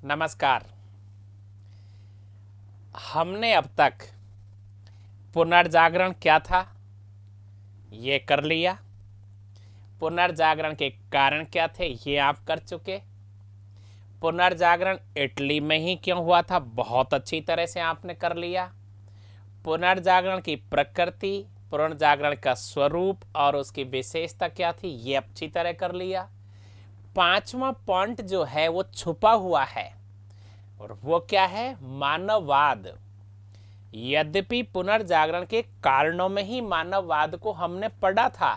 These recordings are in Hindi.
नमस्कार। हमने अब तक पुनर्जागरण क्या था ये कर लिया, पुनर्जागरण के कारण क्या थे ये आप कर चुके, पुनर्जागरण इटली में ही क्यों हुआ था बहुत अच्छी तरह से आपने कर लिया, पुनर्जागरण की प्रकृति, पुनर्जागरण का स्वरूप और उसकी विशेषता क्या थी ये अच्छी तरह कर लिया। पांचवा पॉइंट जो है वो छुपा हुआ है और वो क्या है, मानववाद। यद्यपि पुनर्जागरण के कारणों में ही मानववाद को हमने पढ़ा था,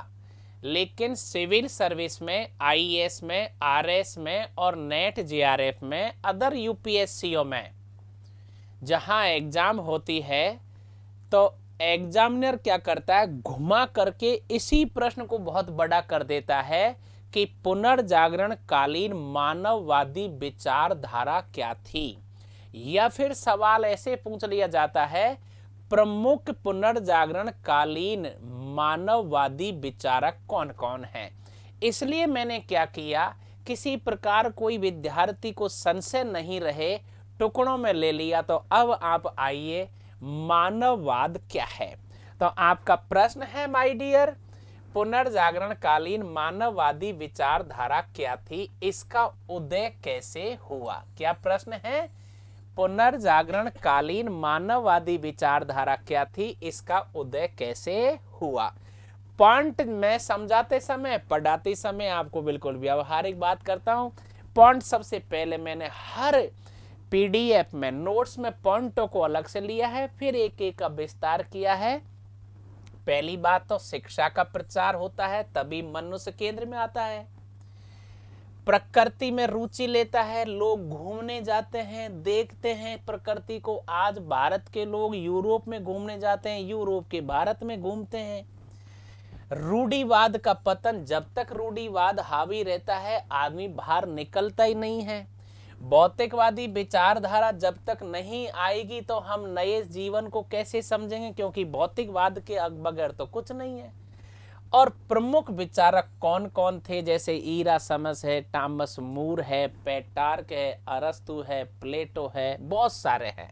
लेकिन सिविल सर्विस में, आईएएस में, आरएस में और नेट जेआरएफ में, अदर यूपीएससीओ में जहां एग्जाम होती है तो एग्जामिनर क्या करता है, घुमा करके इसी प्रश्न को बहुत बड़ा कर देता है कि पुनर्जागरण कालीन मानववादी विचारधारा क्या थी, या फिर सवाल ऐसे पूछ लिया जाता है, प्रमुख पुनर्जागरण कालीन मानववादी विचारक कौन कौन हैं। इसलिए मैंने क्या किया, किसी प्रकार कोई विद्यार्थी को संशय नहीं रहे, टुकड़ों में ले लिया। तो अब आप आइए, मानववाद क्या है। तो आपका प्रश्न है माय डियर, पुनर्जागरण कालीन मानववादी विचारधारा क्या थी, इसका उदय कैसे हुआ। क्या प्रश्न है, पुनर्जागरण कालीन मानववादी विचारधारा क्या थी, इसका उदय कैसे हुआ। पॉइंट में समझाते समय, पढ़ाते समय आपको बिल्कुल व्यवहारिक बात करता हूं। पॉइंट सबसे पहले मैंने हर पीडीएफ में, नोट्स में पॉइंटों को अलग से लिया है, फिर एक एक का विस्तार किया है। पहली बात तो शिक्षा का प्रचार होता है तभी मनुष्य केंद्र में आता है, प्रकृति में रुचि लेता है, लोग घूमने जाते हैं, देखते हैं प्रकृति को। आज भारत के लोग यूरोप में घूमने जाते हैं, यूरोप के भारत में घूमते हैं। रूढ़िवाद का पतन, जब तक रूढ़िवाद हावी रहता है आदमी बाहर निकलता ही नहीं है। भौतिकवादी विचारधारा जब तक नहीं आएगी तो हम नए जीवन को कैसे समझेंगे, क्योंकि भौतिकवाद के बगैर तो कुछ नहीं है। और प्रमुख विचारक कौन कौन थे, जैसे इरासमस है, टॉमस मूर है, पेट्रार्क है, अरस्तु है, प्लेटो है, बहुत सारे हैं।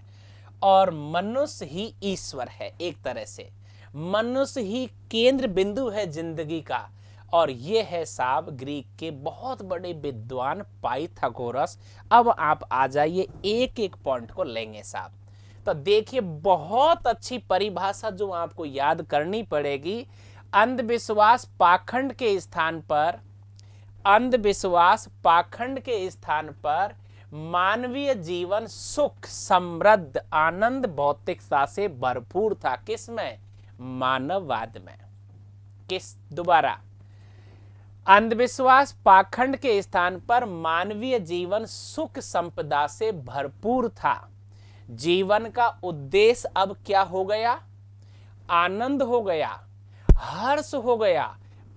और मनुष्य ही ईश्वर है, एक तरह से मनुष्य ही केंद्र बिंदु है जिंदगी का। और ये है साहब ग्रीक के बहुत बड़े विद्वान पाइथागोरस। अब आप आ जाइए, एक एक पॉइंट को लेंगे साहब। तो देखिए, बहुत अच्छी परिभाषा जो आपको याद करनी पड़ेगी। अंधविश्वास पाखंड के स्थान पर, अंधविश्वास पाखंड के स्थान पर मानवीय जीवन सुख, समृद्ध, आनंद, भौतिकता से भरपूर था। किसमें, मानववाद में। किस, दोबारा, अंधविश्वास पाखंड के स्थान पर मानवीय जीवन सुख संपदा से भरपूर था। जीवन का उद्देश्य अब क्या हो गया, आनंद हो गया, हर्ष हो गया,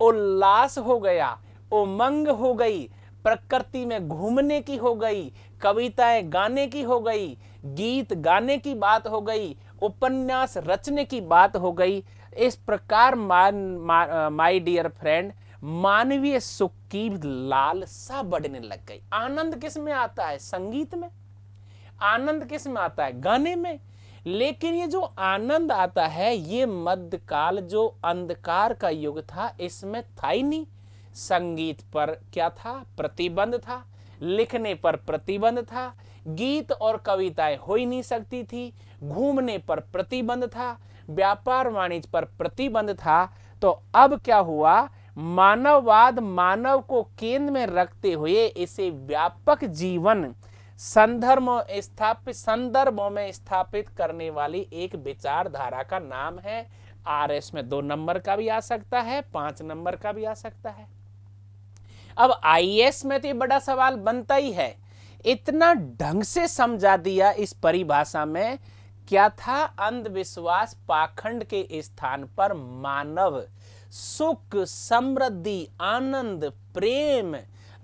उल्लास हो गया, उमंग हो गई, प्रकृति में घूमने की हो गई, कविताएं गाने की हो गई, गीत गाने की बात हो गई, उपन्यास रचने की बात हो गई। इस प्रकार माय डियर फ्रेंड, मानवीय सुख की लालसा बढ़ने लग गई। आनंद किस में आता है, संगीत में। आनंद किस में आता है, गाने में। लेकिन ये जो आनंद आता है, ये मध्यकाल जो अंधकार का युग था इसमें था ही नहीं। संगीत पर क्या था, प्रतिबंध था, लिखने पर प्रतिबंध था, गीत और कविताएं हो ही नहीं सकती थी, घूमने पर प्रतिबंध था, व्यापार वाणिज्य पर प्रतिबंध था। तो अब क्या हुआ, मानववाद मानव को केंद्र में रखते हुए इसे व्यापक जीवन संदर्भों में स्थापित करने वाली एक विचारधारा का नाम है। आरएस में 2 नंबर का भी आ सकता है, 5 नंबर का भी आ सकता है। अब आईएएस में तो ये बड़ा सवाल बनता ही है, इतना ढंग से समझा दिया इस परिभाषा में। क्या था, अंधविश्वास पाखंड के स्थान पर मानव सुख, समृद्धि, आनंद, प्रेम,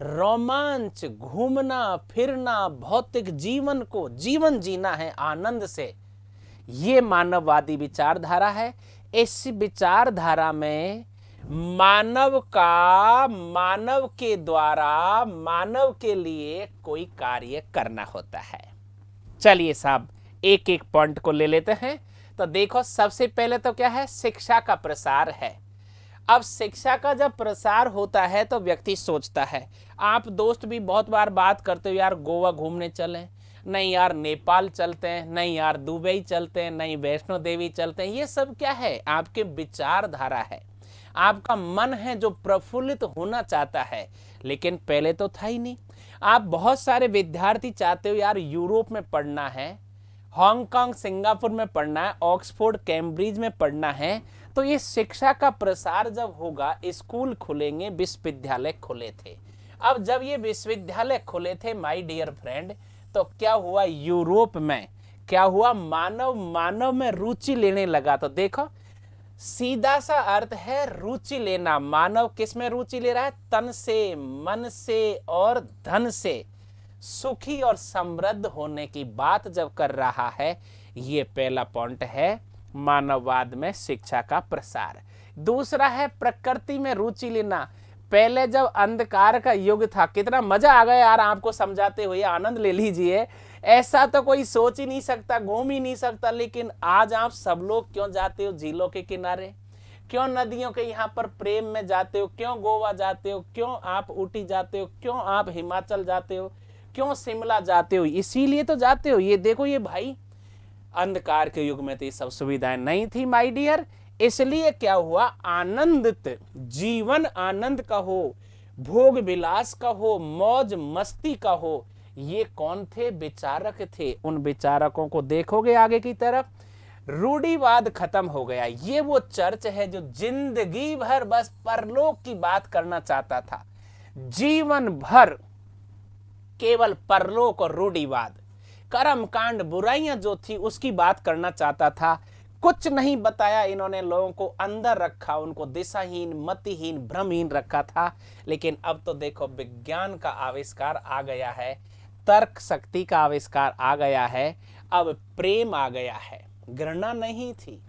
रोमांच, घूमना फिरना, भौतिक जीवन को जीवन जीना है आनंद से, ये मानववादी विचारधारा है। इस विचारधारा में मानव के द्वारा मानव के लिए कोई कार्य करना होता है। चलिए साहब एक एक पॉइंट को ले लेते हैं। तो देखो सबसे पहले तो क्या है, शिक्षा का प्रसार है। अब शिक्षा का जब प्रसार होता है तो व्यक्ति सोचता है, आप दोस्त भी बहुत बार बात करते हो यार गोवा घूमने चलें, नहीं यार नेपाल चलते हैं, नहीं यार दुबई चलते हैं, नहीं वैष्णो देवी चलते हैं। ये सब क्या है, आपके विचारधारा है, आपका मन है जो प्रफुल्लित होना चाहता है, लेकिन पहले तो था ही नहीं। आप बहुत सारे विद्यार्थी चाहते हो यार यूरोप में पढ़ना है, हांगकांग सिंगापुर में पढ़ना है, ऑक्सफोर्ड कैम्ब्रिज में पढ़ना है। तो ये शिक्षा का प्रसार जब होगा, स्कूल खुलेंगे, विश्वविद्यालय खुले थे। अब जब ये विश्वविद्यालय खुले थे माय डियर फ्रेंड, तो क्या हुआ, यूरोप में क्या हुआ, मानव में रुचि लेने लगा। तो देखो सीधा सा अर्थ है रुचि लेना। मानव किस में रुचि ले रहा है, तन से, मन से और धन से सुखी और समृद्ध होने की बात जब कर रहा है। ये पहला पॉइंट है मानववाद में शिक्षा का प्रसार। दूसरा है प्रकृति में रुचि लेना। पहले जब अंधकार का युग था, कितना मजा आ गया यार आपको समझाते हुए, आनंद ले लीजिए। ऐसा तो कोई सोच ही नहीं सकता, घूम ही नहीं सकता, लेकिन आज आप सब लोग क्यों जाते हो झीलों के किनारे, क्यों नदियों के यहाँ पर प्रेम में जाते हो, क्यों गोवा जाते हो, क्यों आप ऊटी जाते हो, क्यों आप हिमाचल जाते हो, क्यों शिमला जाते हो, इसीलिए तो जाते हो। ये देखो ये भाई, अंधकार के युग में तो ये सब सुविधाएं नहीं थी माय डियर, इसलिए क्या हुआ, आनंदित जीवन, आनंद का हो, भोग विलास का हो, मौज मस्ती का हो। ये कौन थे, विचारक थे। उन विचारकों को देखोगे आगे की तरफ, रूढ़िवाद खत्म हो गया। ये वो चर्च है जो जिंदगी भर बस परलोक की बात करना चाहता था, जीवन भर केवल परलोक और रूढ़िवाद, कर्म कांड, बुराइयां जो थी उसकी बात करना चाहता था। कुछ नहीं बताया इन्होंने, लोगों को अंदर रखा, उनको दिशाहीन, मतिहीन, भ्रमहीन रखा था। लेकिन अब तो देखो विज्ञान का आविष्कार आ गया है, तर्क शक्ति का आविष्कार आ गया है, अब प्रेम आ गया है, घृणा नहीं थी,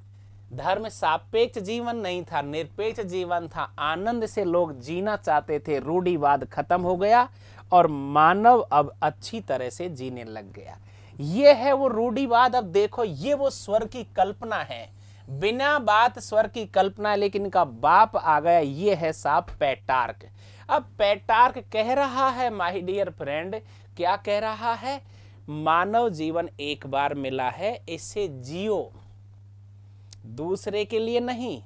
धर्म सापेक्ष जीवन नहीं था, निरपेक्ष जीवन था, आनंद से लोग जीना चाहते थे। रूढ़िवाद खत्म हो गया और मानव अब अच्छी तरह से जीने लग गया। ये है वो रूढ़िवाद। अब देखो ये वो स्वर्ग की कल्पना है, बिना बात स्वर्ग की कल्पना है, लेकिन इनका बाप आ गया, ये है साहब पेटार्क। अब पेटार्क कह रहा है माय डियर फ्रेंड, क्या कह रहा है, मानव जीवन एक बार मिला है, इसे जियो, दूसरे के लिए नहीं,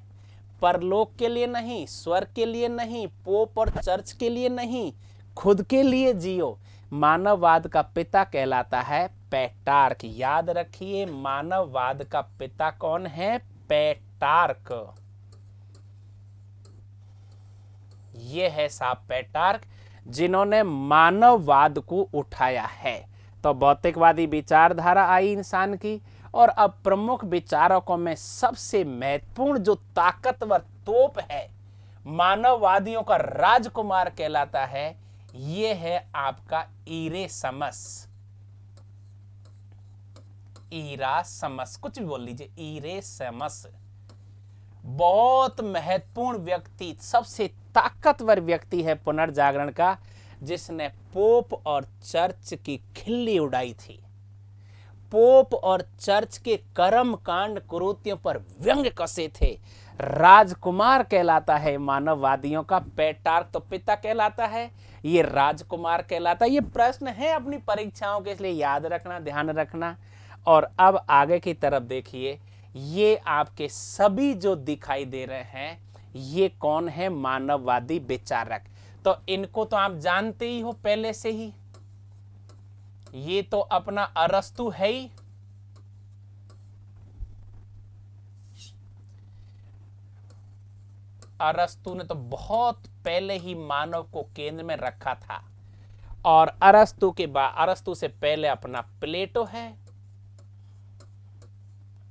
परलोक के लिए नहीं, स्वर्ग के लिए नहीं, पोप और चर्च के लिए नहीं, खुद के लिए जियो। मानववाद का पिता कहलाता है पेटार्क। याद रखिए मानववाद का पिता कौन है, पेटार्क। ये है साहब पेटार्क, जिन्होंने मानववाद को उठाया है। तो भौतिकवादी विचारधारा आई इंसान की, और अब प्रमुख विचारकों में सबसे महत्वपूर्ण जो ताकतवर तोप है, मानववादियों का राजकुमार कहलाता है, ये है आपका इरेसमस। इरासमस, कुछ भी बोल लीजिए, इरेसमस बहुत महत्वपूर्ण व्यक्ति, सबसे ताकतवर व्यक्ति है पुनर्जागरण का, जिसने पोप और चर्च की खिल्ली उड़ाई थी। पोप और चर्च के कर्म कांड कुरीतियों पर व्यंग कसे थे। राजकुमार कहलाता है मानववादियों का, पेटार्क तो पिता कहलाता है, ये राजकुमार कहलाता है। ये प्रश्न है अपनी परीक्षाओं के, इसलिए याद रखना, ध्यान रखना। और अब आगे की तरफ देखिए, ये आपके सभी जो दिखाई दे रहे हैं, ये कौन है, मानववादी विचारक। तो इनको तो आप जानते ही हो पहले से ही, ये तो अपना अरस्तु है ही, अरस्तु ने तो बहुत पहले ही मानव को केंद्र में रखा था। और अरस्तु के बाद, अरस्तु से पहले अपना प्लेटो है,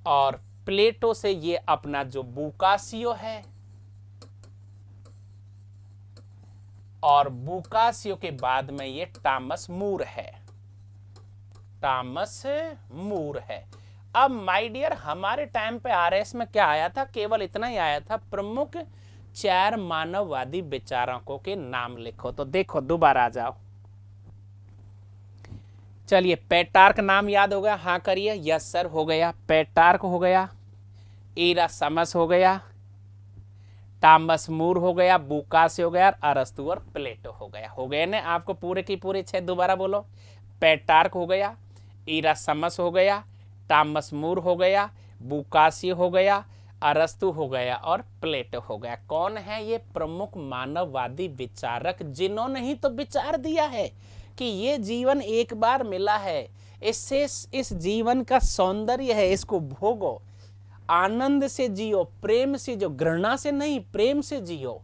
और प्लेटो से ये अपना जो बुकासियो है, और बुकासियो के बाद में ये टॉमस मूर है, टॉमस मूर है। अब माय डियर, हमारे टाइम पे आरएस में क्या आया था, केवल इतना ही आया था, प्रमुख 4 मानववादी विचारकों के नाम लिखो। तो देखो दोबारा आ जाओ। चलिए, पेट्रार्क नाम याद हो गया? हाँ करिए। यस सर, हो गया। पेट्रार्क हो गया, इरास्मस हो गया, टॉमस मूर हो गया, बुकास हो गया, अरस्तु और प्लेटो हो गया। हो गए ना आपको पूरे की पूरे 6? दोबारा बोलो। पेट्रार्क हो गया, इरास्मस हो गया, टॉमस मूर हो गया, बुकासी हो गया, अरस्तु हो गया और प्लेटो हो गया। कौन है ये प्रमुख मानववादी विचारक जिन्होंने ही तो विचार दिया है कि ये जीवन एक बार मिला है, इससे इस जीवन का सौंदर्य है, इसको भोगो, आनंद से जियो, प्रेम से जियो, घृणा से नहीं, प्रेम से जियो,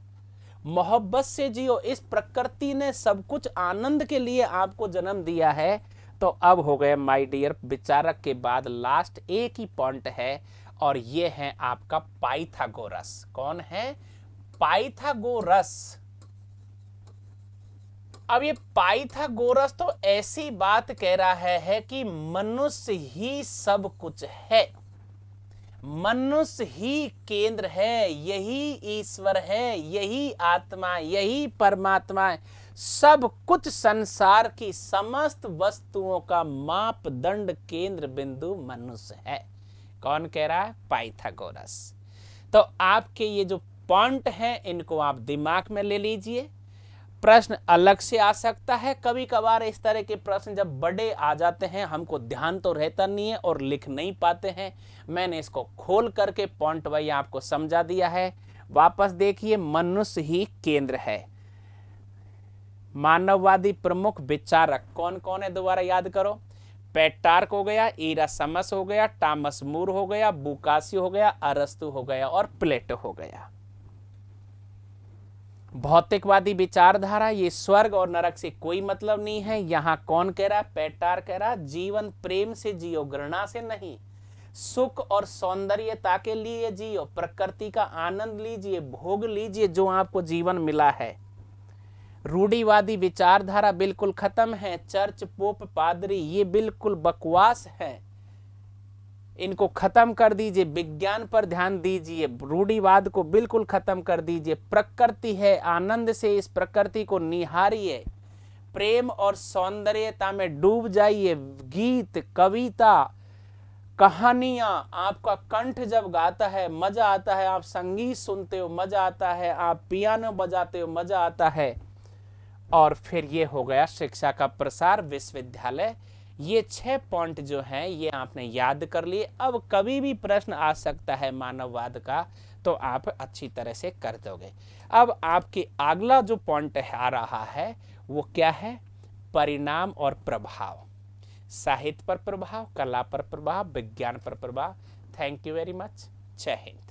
मोहब्बत से जियो। इस प्रकृति ने सब कुछ आनंद के लिए आपको जन्म दिया है। तो अब हो गए माय डियर विचारक के बाद लास्ट एक ही पॉइंट है, और ये है आपका पाइथागोरस। कौन है? पाइथागोरस। अब ये पाइथागोरस तो ऐसी बात कह रहा है कि मनुष्य ही सब कुछ है, मनुष्य ही केंद्र है, यही ईश्वर है, यही आत्मा, यही परमात्मा है। सब कुछ संसार की समस्त वस्तुओं का मापदंड केंद्र बिंदु मनुष्य है। कौन कह रहा है? पाइथागोरस। तो आपके ये जो पॉइंट हैं इनको आप दिमाग में ले लीजिए। प्रश्न अलग से आ सकता है, कभी कभार इस तरह के प्रश्न जब बड़े आ जाते हैं हमको ध्यान तो रहता नहीं है और लिख नहीं पाते हैं। मैंने इसको खोल करके पॉइंट वाइज आपको समझा दिया है। वापस देखिए, मनुष्य ही केंद्र है। मानववादी प्रमुख विचारक कौन कौन है? दोबारा याद करो। पेट्रार्क हो गया, इरास्मस हो गया, टॉमस मूर हो गया, बुकासी हो गया, अरस्तु हो गया और प्लेटो हो गया। भौतिकवादी विचारधारा, ये स्वर्ग और नरक से कोई मतलब नहीं है। यहां कौन कह रहा है? पेट्रार्क कह रहा है जीवन प्रेम से जियो, घृणा से नहीं, सुख और सौंदर्यता के लिए जियो, प्रकृति का आनंद लीजिए, भोग लीजिए जो आपको जीवन मिला है। रूढ़िवादी विचारधारा बिल्कुल खत्म है। चर्च, पोप, पादरी ये बिल्कुल बकवास है, इनको खत्म कर दीजिए। विज्ञान पर ध्यान दीजिए, रूढ़िवाद को बिल्कुल खत्म कर दीजिए। प्रकृति है, आनंद से इस प्रकृति को निहारिए, प्रेम और सौंदर्यता में डूब जाइए। गीत, कविता, कहानियां, आपका कंठ जब गाता है मजा आता है, आप संगीत सुनते हो मजा आता है, आप पियानो बजाते हो मजा आता है। और फिर ये हो गया शिक्षा का प्रसार, विश्वविद्यालय। ये 6 पॉइंट जो हैं ये आपने याद कर लिए। अब कभी भी प्रश्न आ सकता है मानववाद का तो आप अच्छी तरह से कर दोगे। अब आपके अगला जो पॉइंट आ रहा है वो क्या है? परिणाम और प्रभाव। साहित्य पर प्रभाव, कला पर प्रभाव, विज्ञान पर प्रभाव। Thank you very much. जय हिंद।